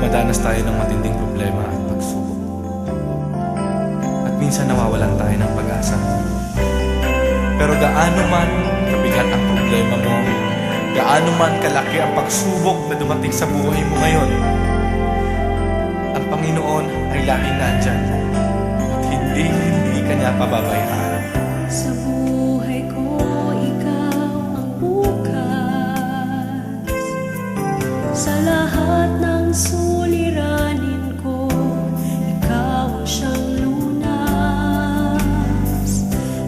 dumadanas tayo ng matinding problema at pagsubok. At minsan nawawalan tayo ng pag-asa. Pero gaano man kabigat ang problema mo, gaano man kalaki ang pagsubok na dumating sa buhay mo ngayon, ang Panginoon ay laging nandyan at hindi ka niya pababayaan. Sa buhay ko, ikaw ang bukas. Sa lahat ng suliranin ko, ikaw ang siyang lunas.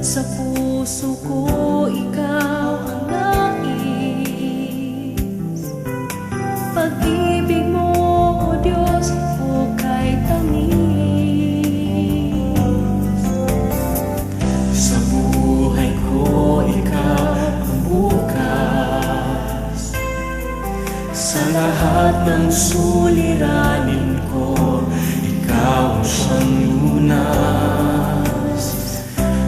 Sa puso ko, ikaw ang nais. Pag-ibig mo, O Diyos, hukay tamis. Sa buhay ko, ikaw ang bukas. Sa lahat ng suliranin ko, ikaw ang siyang lunas.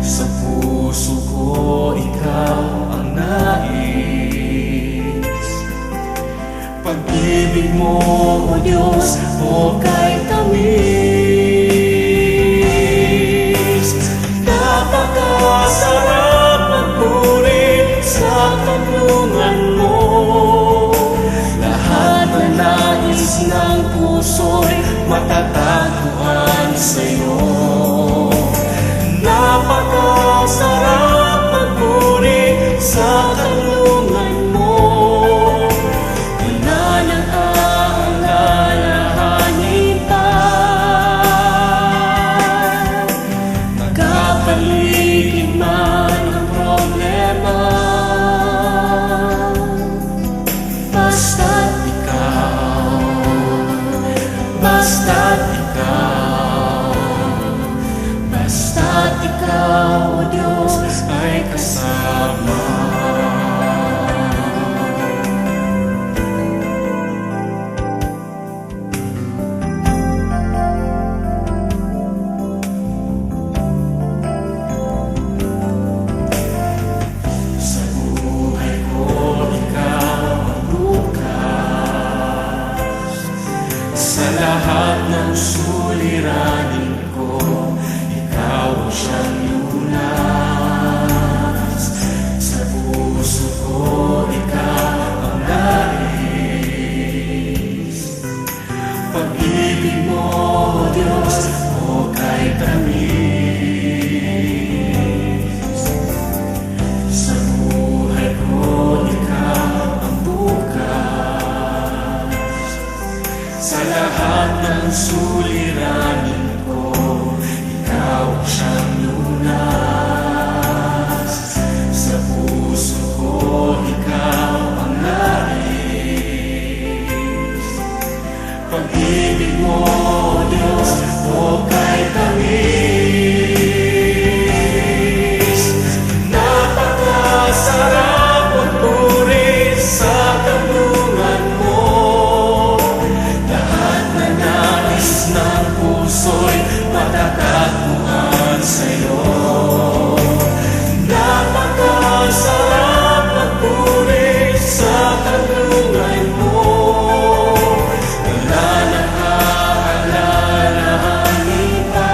Sa puso ko, ikaw ang nais. Pag-ibig mo, O Diyos, hukay tamis. Napakasarap magpuri sa kanlungan mo. Lahat na nais ng puso'y matatagpuan sa'yo. Napakasarap magpuri sa kanlungan mo. Wala nang aalalahanin pa. Magkapaligid man ang problema, basta't ikaw, basta't ikaw, basta't ikaw, O Diyos, ay kasama. Sa buhay ko, ikaw ang bukas. Sa lahat ng suliranin ko, ikaw ang siyang lunas. Sa puso ko, ikaw ang nais. Pag-ibig mo, O Diyos, hukay tamis. Sa buhay ko, ikaw ang bukas. Sa lahat ng suliranin ko, ikaw ang siyang lunas. Sa puso ko, ikaw ang nais. Pag-ibig mo, O Diyos, hukay tamis. Napakasarap magpuri sa kanlungan mo. Lahat na nais ng puso'y matatagpuan sa'yo. Napakasarap magpuri sa kanlungan mo. Wala nang aalalahanin pa.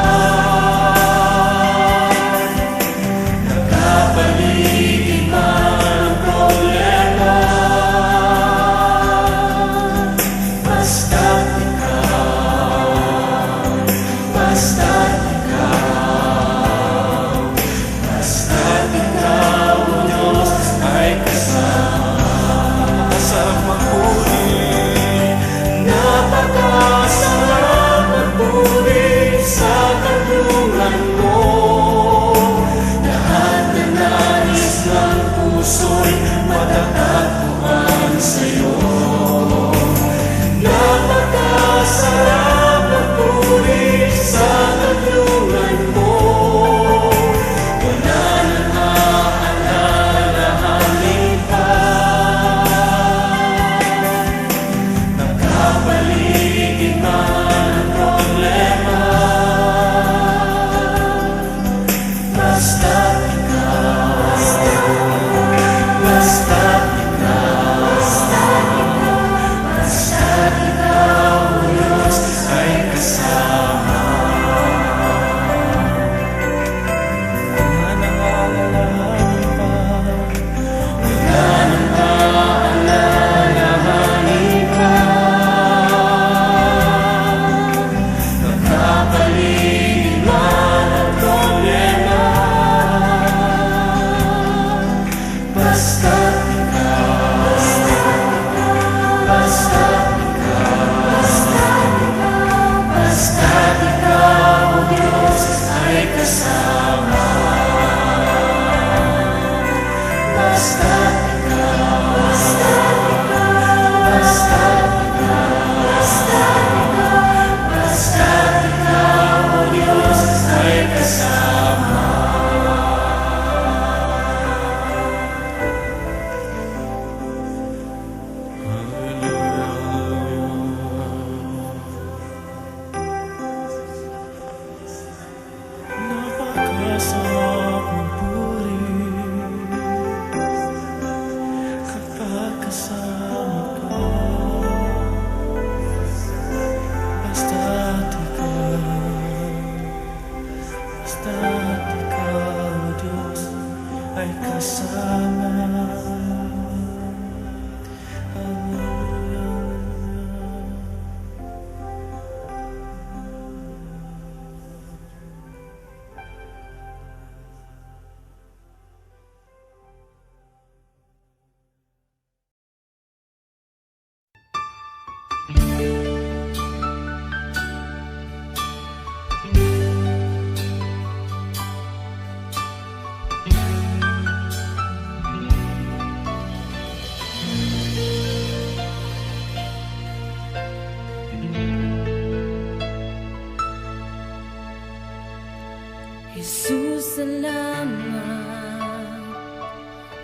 Jesus, salamat.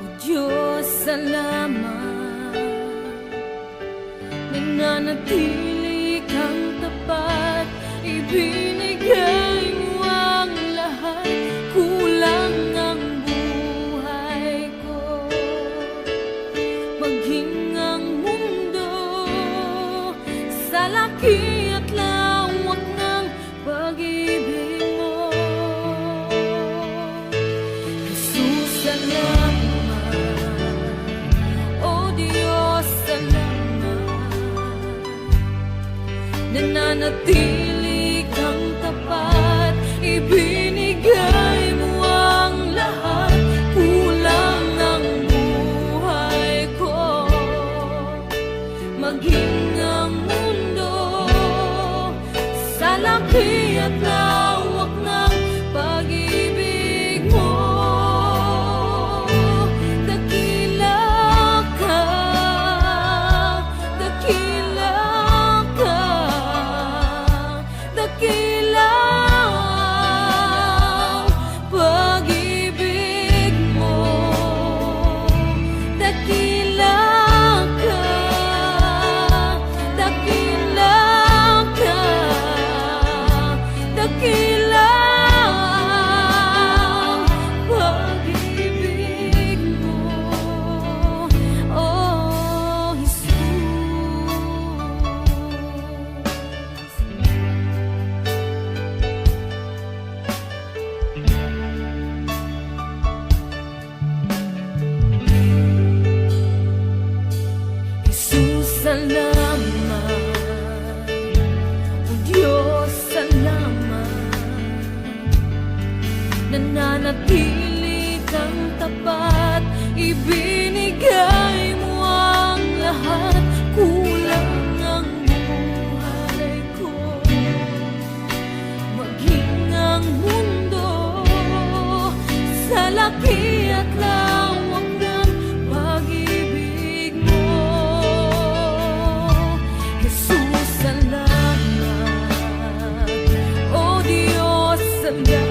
O Diyos, salamat. Nananatili kang tapat, ibinigay mo ang lahat. Kulang ang buhay ko, maging ang mundo sa laki at lawak ng pag-ibig mo. Jesus, salamat. O Diyos, salamat. Nananatili kang tapat, ibinigay mo ang lahat. Kulang ang buhay ko, maging ang mundo sa laki at lawak ng pag-ibig mo. Dakila ka, dakila ka, dakila ang pag-ibig mo. Dakila ka, dakila ka, dakila ang pag-ibig mo, oh Jesus. Jesus, salamat. O Diyos, salamat. Nananatili kang tapat, ibinigay mo ang lahat. Kulang ang buhay ko, maging ang mundo sa laki at lawak ng pag-ibig mo. Jesus, salamat. O Diyos, salamat.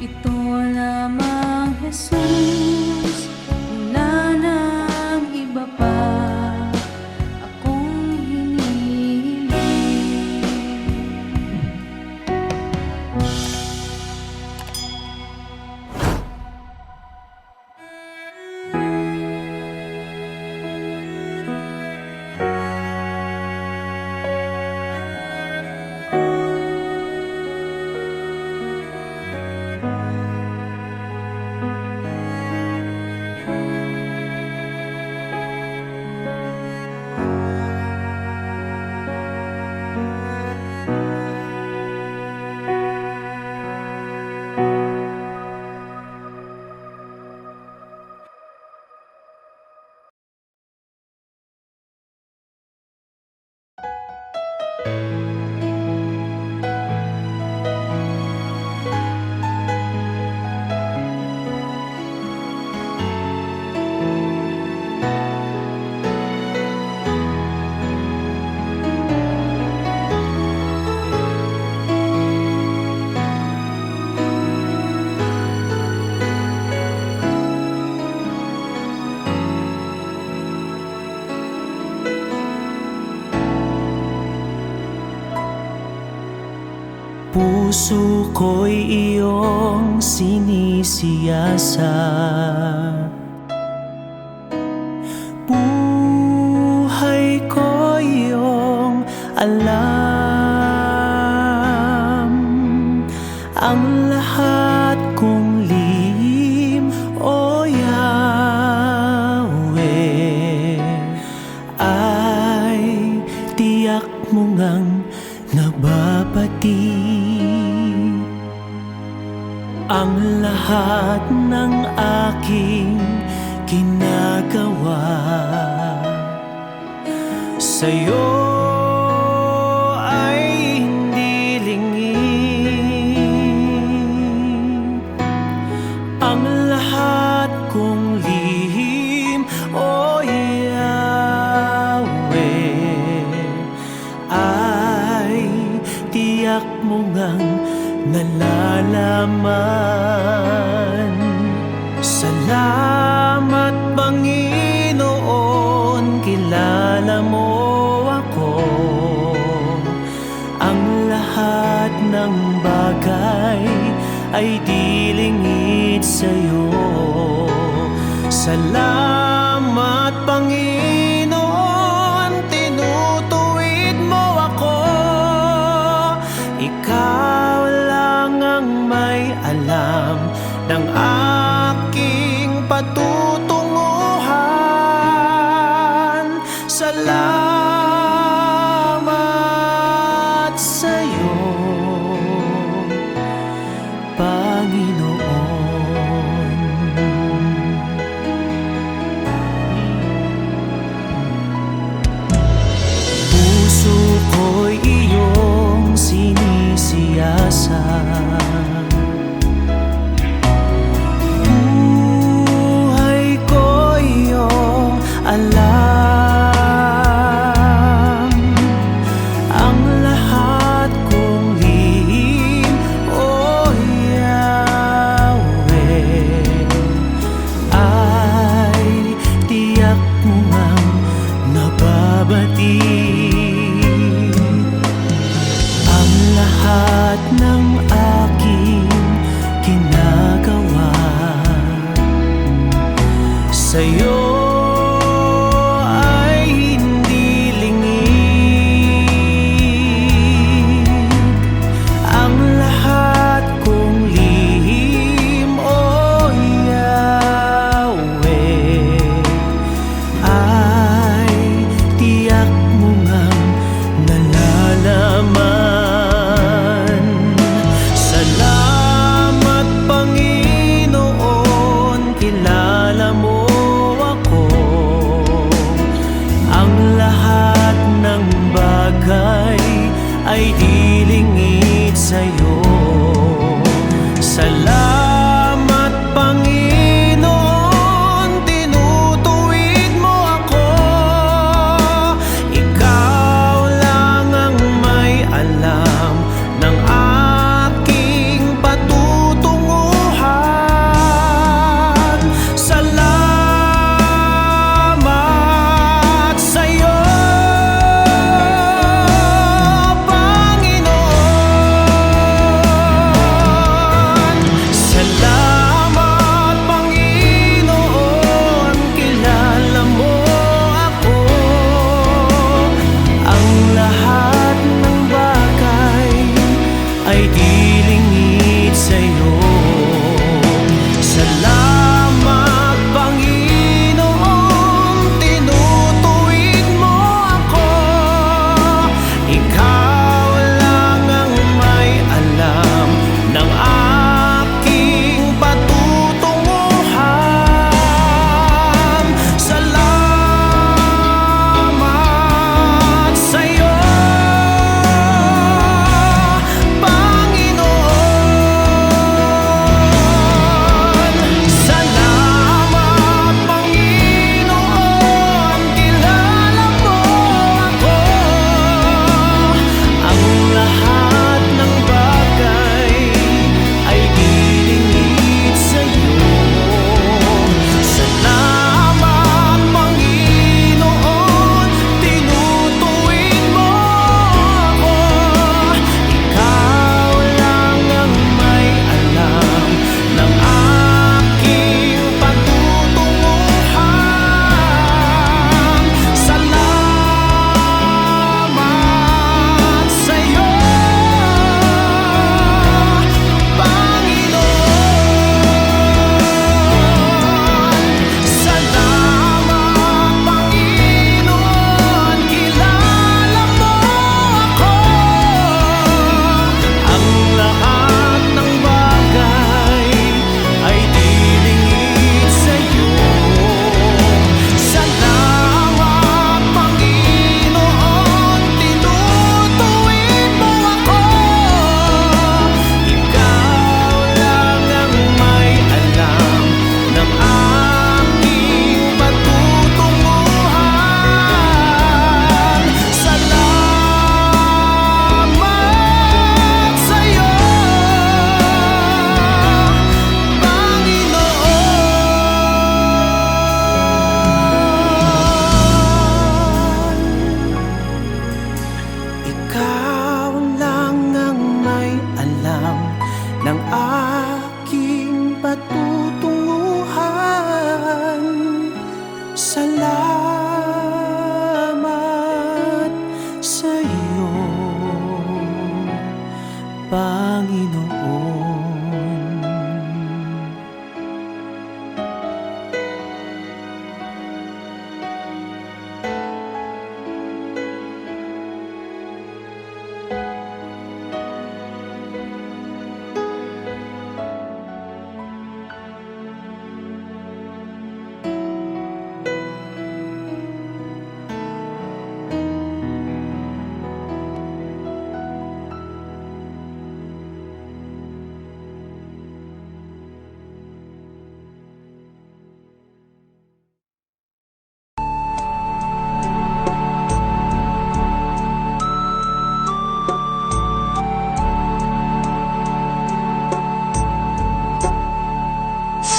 Ito lamang, Jesus, wala nang iba pa akong hinihiling. Puso ko'y iyong sinisiyasat, buhay ko'y iyong alam. Ang lahat kong lihim, O Yahweh, ay tiyak mo ngang nababati. Ang lahat ng aking ginagawa sa'yo ay hindi lingid. Ang lahat kong lihim, O Yahweh, ay tiyak mo ngang nalalaman. Salamat, Panginoon, kilala mo ako. Ang lahat ng bagay ay di lingid sa'yo. Salamat, Panginoon, tinutuwid mo ako. Ikaw lang ang may alam ng aking patutunguhan. Salamat sa'yo, Panginoon. Puso ko'y iyong sinisiyasat, buhay ko'y iyong alam. Ang lahat kong lihim, O Yahweh, ay tiyak mo ngang nababati. Ang lahat ng aking ginagawa sa'yo ay hindi lingid. Ang lahat kong lihim, O Yahweh, ay tiyak mo ngang nalalaman. Salamat, Panginoon, kilala mo ako. Ang lahat ng bagay ay di lingid sa'yo. Salamat, Panginoon, tinutuwid mo ako. Ikaw lang ang may alam ng aking patutunguhan.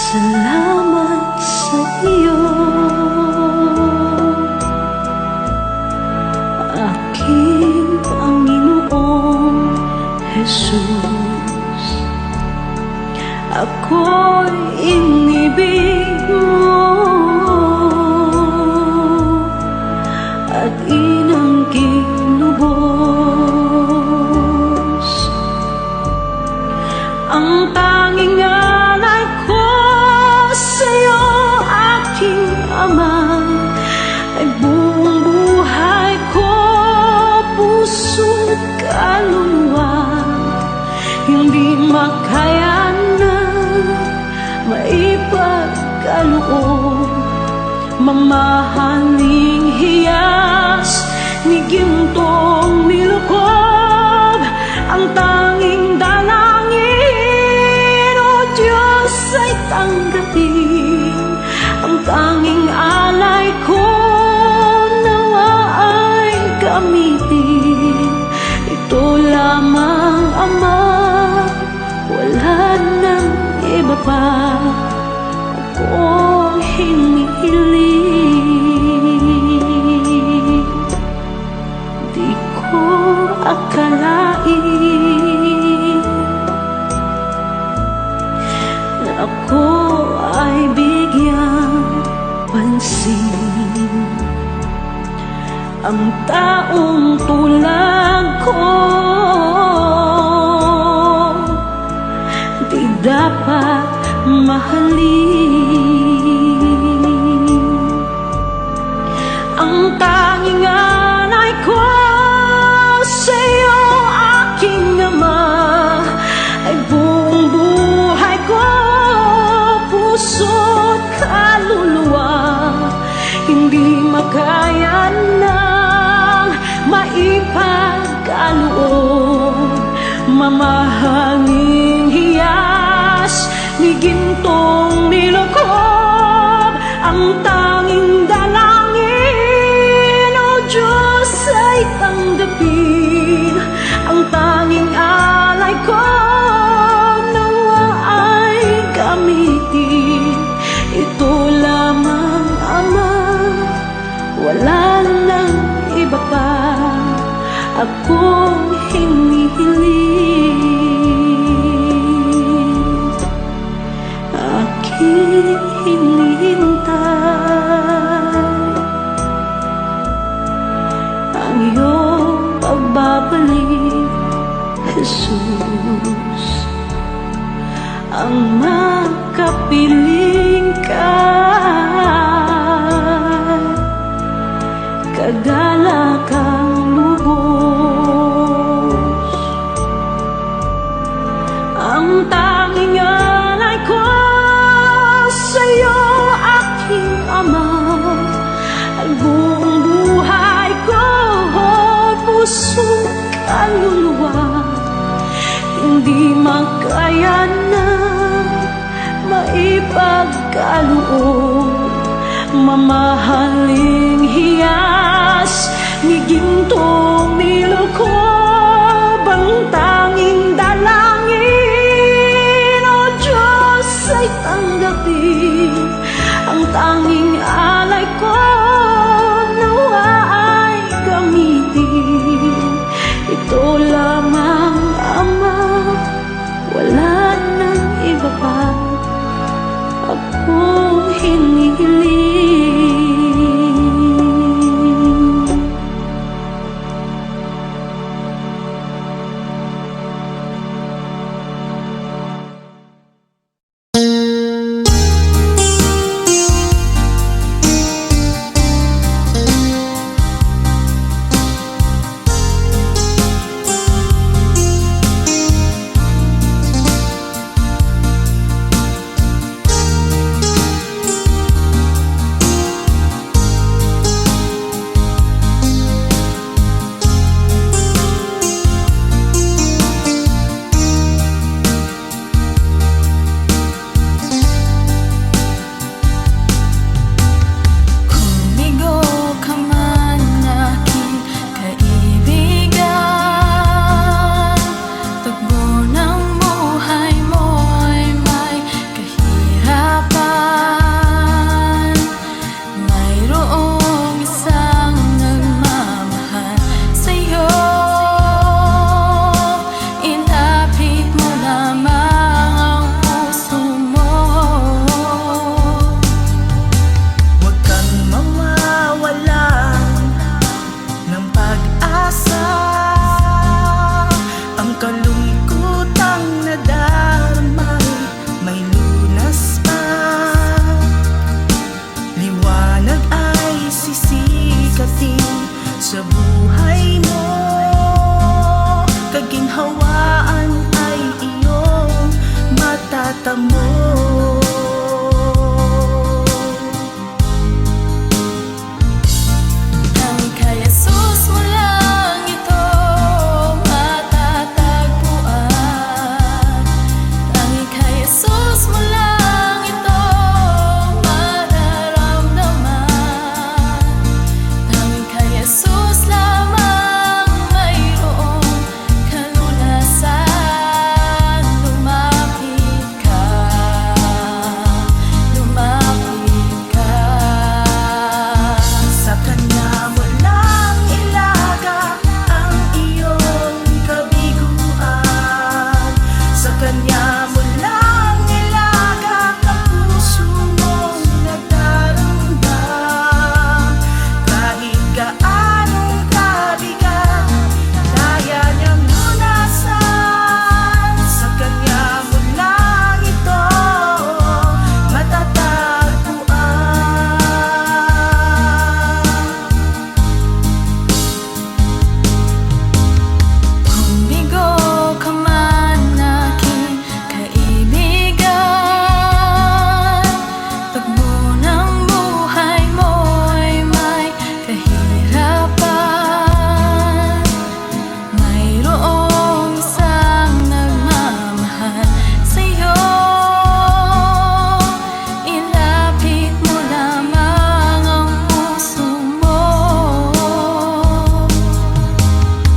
Salamat sa iyo, aking Panginoong Jesus. Ako'y inibig mo at inangking lubos. Ang tanging alay ko sa'yo, aking Ama, ay buong buhay ko, puso't kaluluwa. Hindi makayanan, maipagkaloob, mamahaling hiyas ni gintong nilukob. Ang tanging dalangin, O Diyos, ay tanggapin. Ang tanging alay ko, nawa ay gamitin. Ito lamang, Ama, wala nang iba pa akong hinihiling. Di ko akalain na ako ay bigyang pansin. Ang taong tulad ko di dapat mahalin. Ang tanging alay ko sa'yo, aking Ama, ay buong buhay ko, puso't kaluluwa. Hindi makayanang maipagkaloob, mamahaling hiyas ni gintong nilukob. Ang tanging dalangin, O Diyos, ay tanggapin. Ang tanging alay ko, nawa ay gamitin. Ito lamang, Ama, wala nang iba pa akong hinihiling. Aking hinihintay ang iyong pagbabalik, Jesus. Ang makapiling ka, kagalakang lubos. Ang tanging alay ko sa'yo, aking Ama, ay buong buhay ko, puso't kaluluwa. Hindi makayanan, maipagkaloob, mamahaling hiyas ni gintong nilukob. Ang tanging dalangin, O Diyos, ay tanggapin. Ang tanging alay ko, nawa ay gamitin. Ito lamang, Ama, wala nang iba pa akong hinihiling. kaginhawaan ay iyong matatamo. Tanging kay Jesus mo lang ito matatagpuan. Tanging kay Jesus mo lang ito mararamdaman. Tanging kay Jesus lamang mayroong kalunasan. Lumapit ka, lumapit ka. Sa Kanya mo lang ilaga ang iyong kabiguan. Sa Kanya mo lang ilaga ang puso mong nagdaramdam. Kahit gaanong kabigat, kaya niyang lunasan. Sa Kanya mo lang ito matatagpuan. Kung bigo ka man aking kaibigan, tagbo ng buhay mo'y may kahirapan. Mayroong isang nagmamahal sa'yo. Ilapit mo lamang ang puso mo.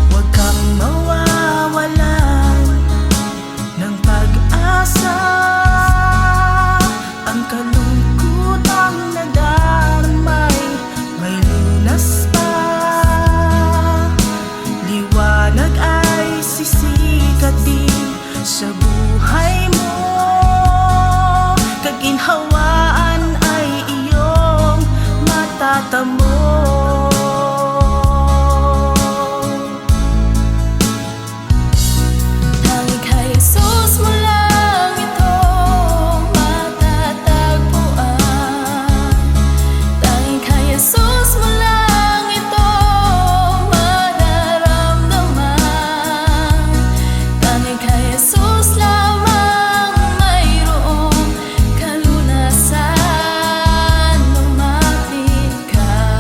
Huwag kang mawawalan ng pag-asa. Ang kalungkutang nadarmay may lunas pa. Liwanag ay sisikat din sa buhay mo. Kaginhawaan ay iyong matatamo. Tanging kay Jesus mo lang ito matatagpuan. Tanging kay Jesus mo lang ito mararamdaman. Tanging kay Jesus lamang mayroong kalunasan. Lumapit ka,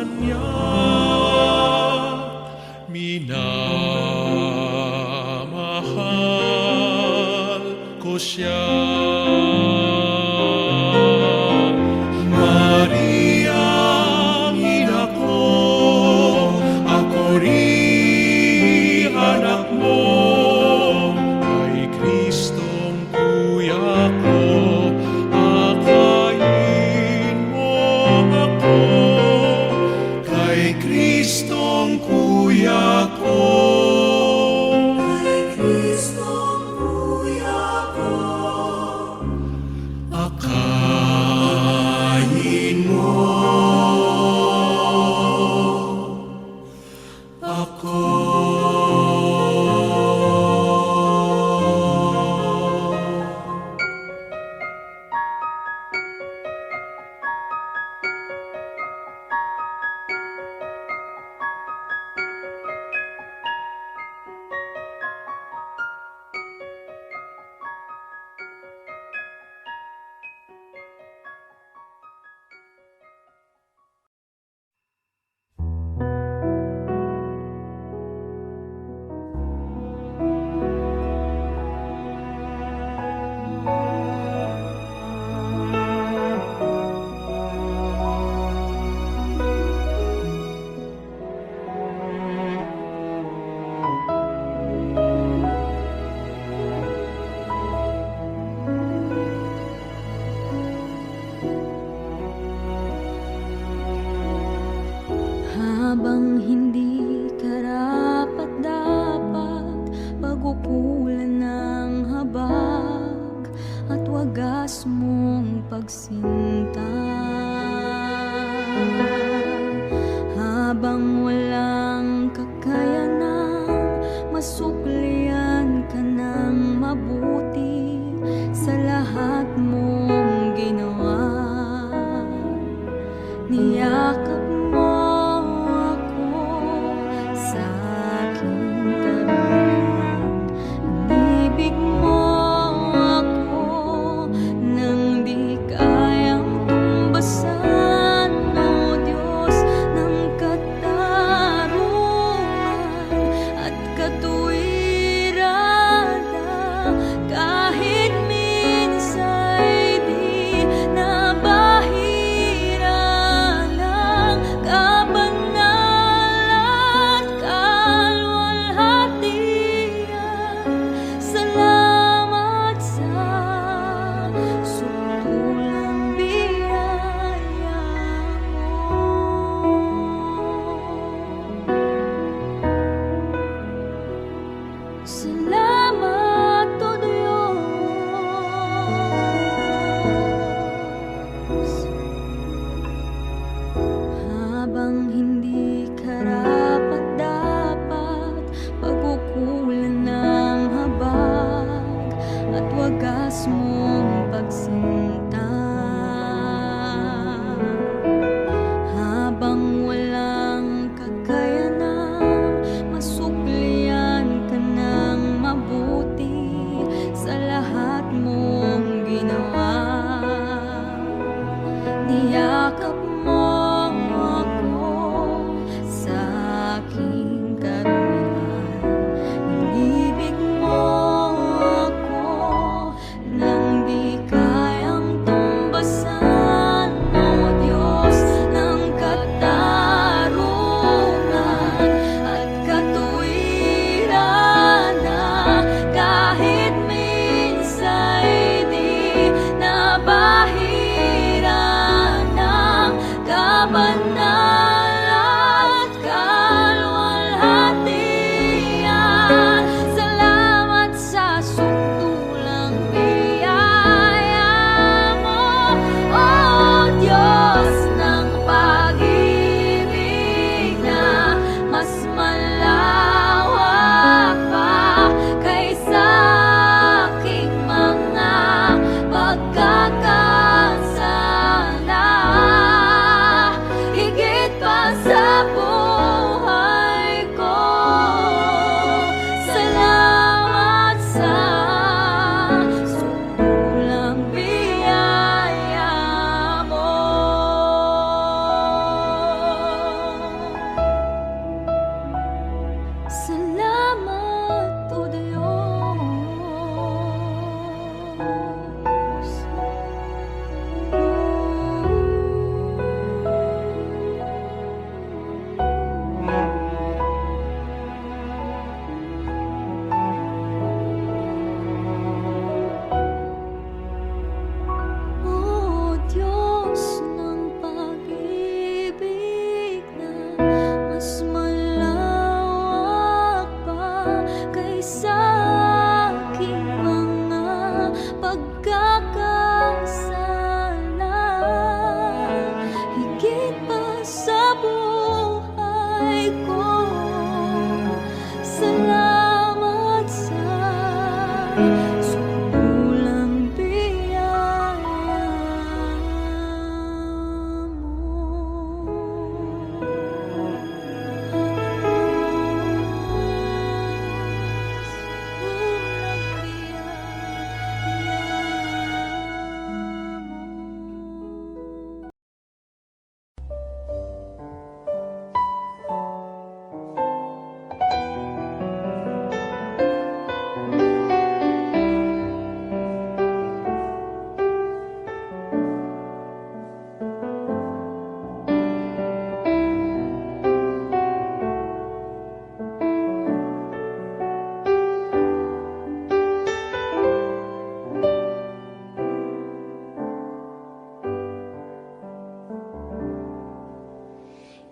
Kanya. Minamahal ko siya. Maria, ina ko, ako rin anak mo. Kay Kristong kuya ko, akayin mo ako. Kay Kristong kuya ko. Kay Kristong kuya ko. Akayin mo ako. Habang hindi karapat-dapat, pagukulan ng habag at wagas mong pagsinta. Habang walang kakayanang masuklian ka ng mabuti sa lahat mong ginawa, niyakap mo ako sa aking karuan. Inibig mo ako nang di kayang tumbasan, o Diyos ng katarungan at katuwiran. Kahit minsa'y di nabahira lang, kabanal at kalwalhatian. Salamat sa sutulang biyaya mo. Salamat, O Diyos. Habang hindi karapat-dapat, pagkukulan ng habag at wagas mong pagsinta. Habang walang kakayanang masuklian ka ng mabuti sa lahat mong ginawa, niyakap mo ako sa aking karuan. Inibig mo ako nang di kayang tumbasan, o Diyos ng katarungan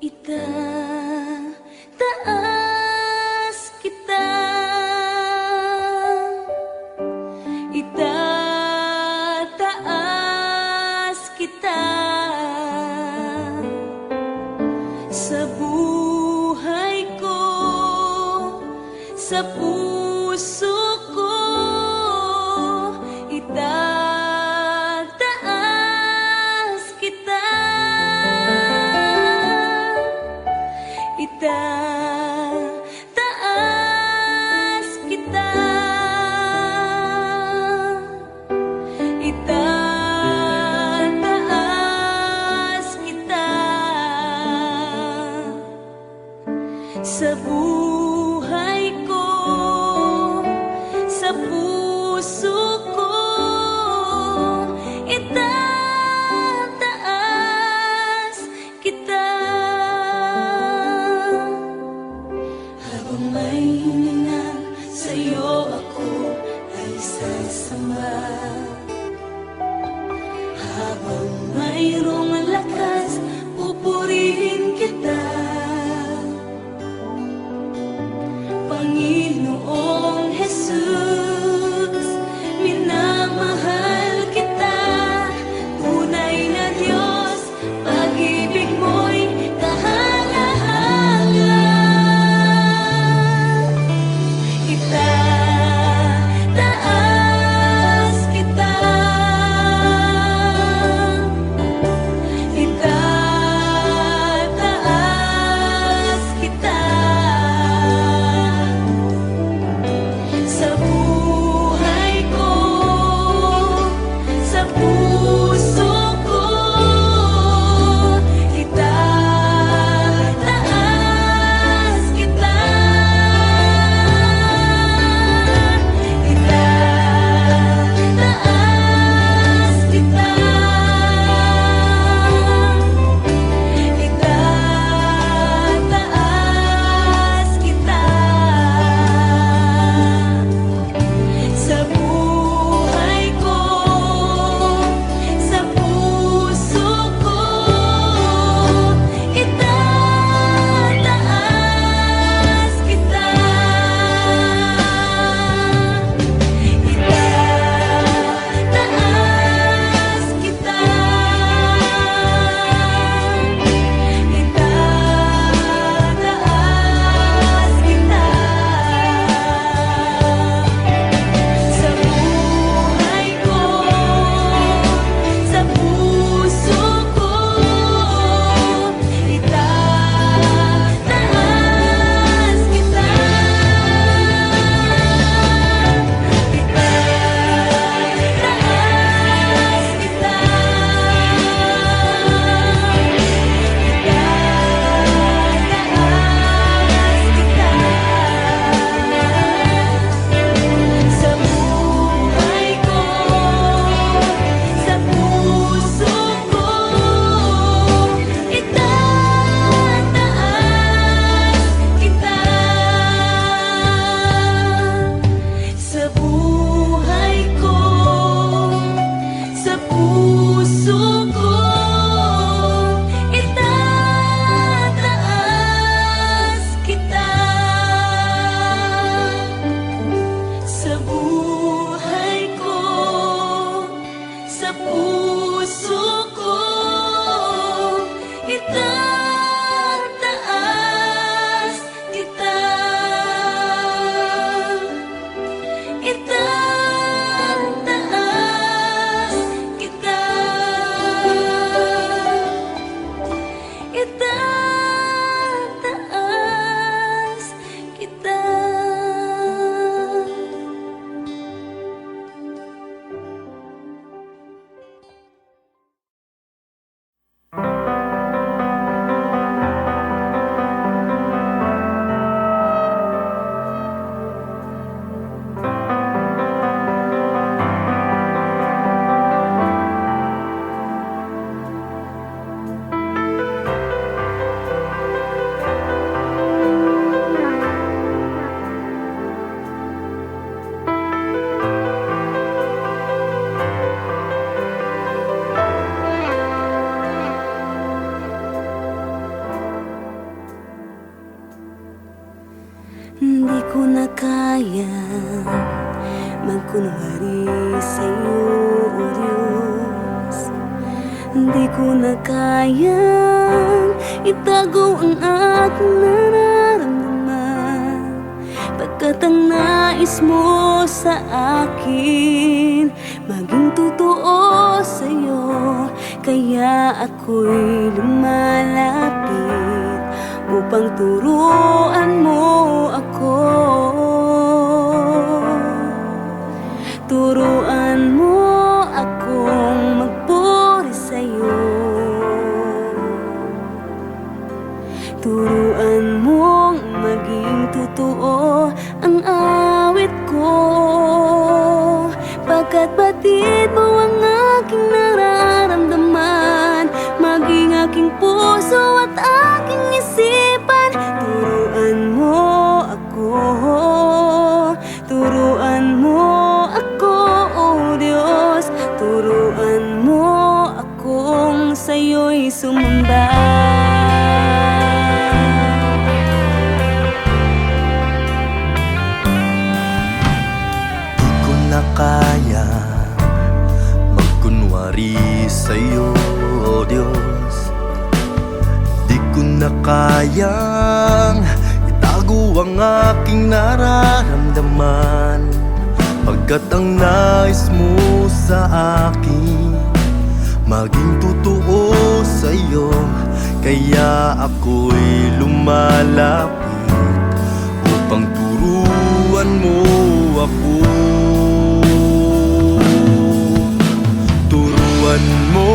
Itataas kita, itataas kita sa buhay ko, sa puso ko. Itataas kita, itataas kita, itataas kita sa buhay ko, sa puso ko. Itataas kita. Habang may hininga sa'yo ako ay sasamba, habang mayroong lakas pupurihin kita. Hindi ko na kaya magkunwari sa'yo, o Diyos. Hindi ko na kayang itago ang aking nararamdaman, pagkat ang nais mo sa akin maging totoo sa'yo. Kaya ako'y lumalapit upang turuan mo ako. Turuan mo akong magpuri sa'yo. Turuan mong maging totoo ang awit ko, pagkat batid mo ang aking nararamdaman, maging aking puso at aking isipan. Turuan mo ako, turuan mo ako, o Diyos. Turuan mo akong sa'yo'y sumamba. Di ko na kaya magkunwari sa'yo, o Diyos. Di ko na kayang itago ang aking nararamdaman, pagkat ang nais mo sa akin maging totoo sa'yo. Kaya ako'y lumalapit upang turuan mo ako. Turuan mo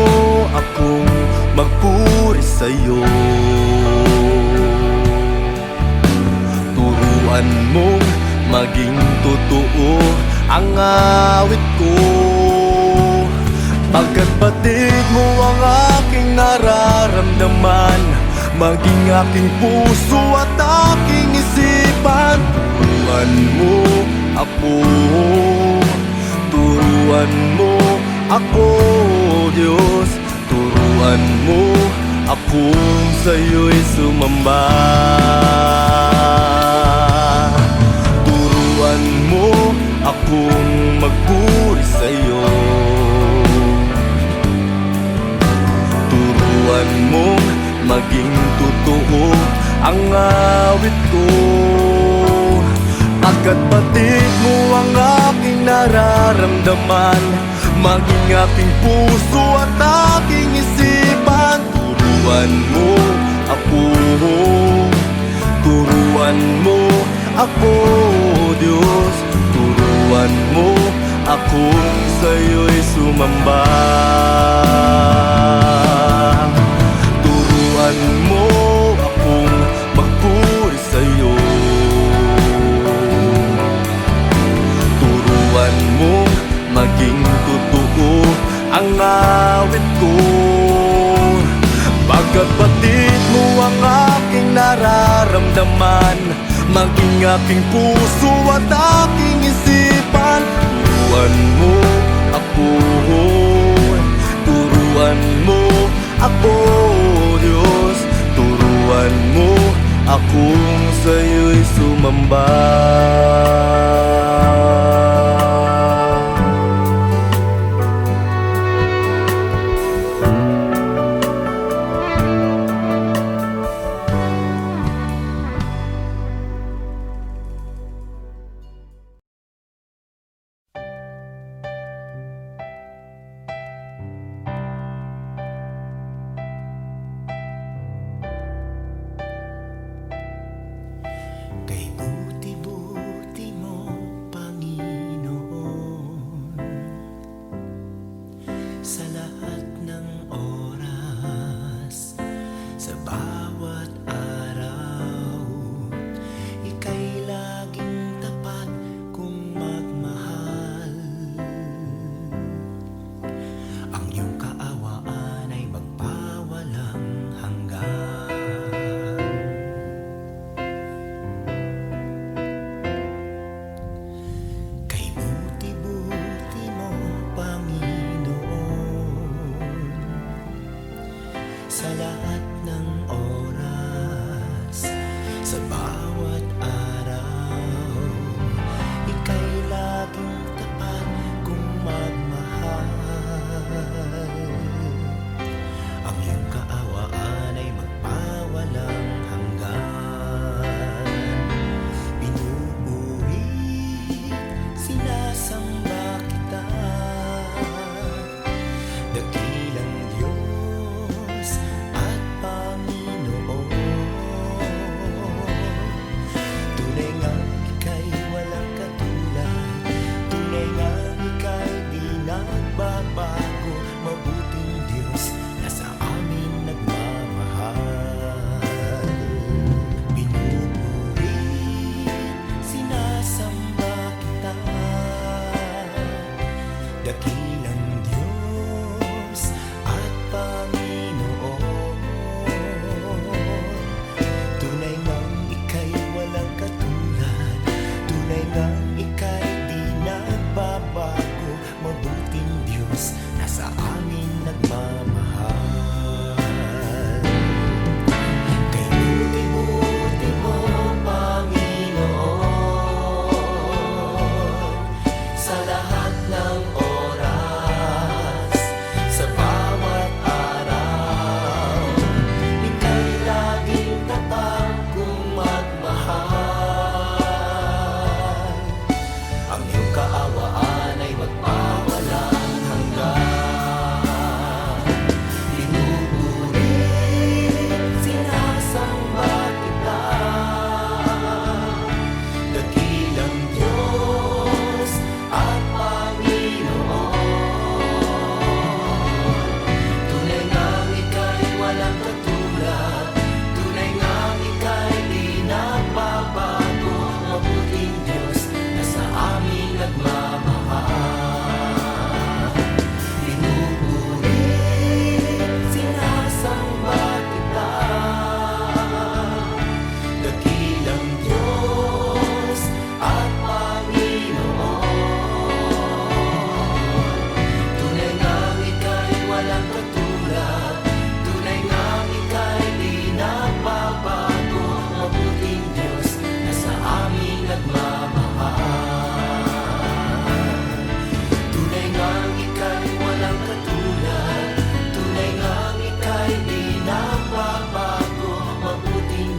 akong magpuri sa'yo. Turuan mong maging totoo ang awit ko, pagkat batid mo ang aking nararamdaman, maging aking puso at aking isipan. Turuan mo ako, turuan mo ako, Diyos. Turuan mo akong sa'yo'y sumamba. Turuan mo akong magpuri sa'yo. Turuan mong maging totoo ang awit ko, pagkat batid mo ang aking nararamdaman, maging aking puso at aking isipan. Turuan mo ako, turuan mo ako, Diyos. Turuan mo akong sa'yo'y sumamba. Turuan mo akong magpuri sa'yo. Turuan mo maging totoo ang awit ko, pagkat batid mo ang aking nararamdaman, maging aking puso at aking isipan. Turuan mo ako, turuan mo ako, Diyos. Turuan mo akong sa'yo'y sumamba. Kay buti-buti mo, Panginoon, sa lahat ng oras, sa bawat araw, ika'y laging tapat kung magmahal. Ang iyong kaawaan ay magpawalang hanggan. Kay buti-buti mo, Panginoon, sa lahat ng oras, sa bawat araw,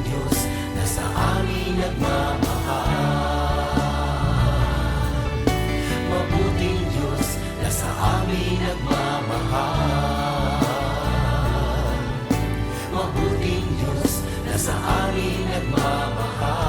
Diyos na sa amin nagmamahal. Mabuting Diyos na sa amin nagmamahal. Mabuting Diyos na sa amin nagmamahal.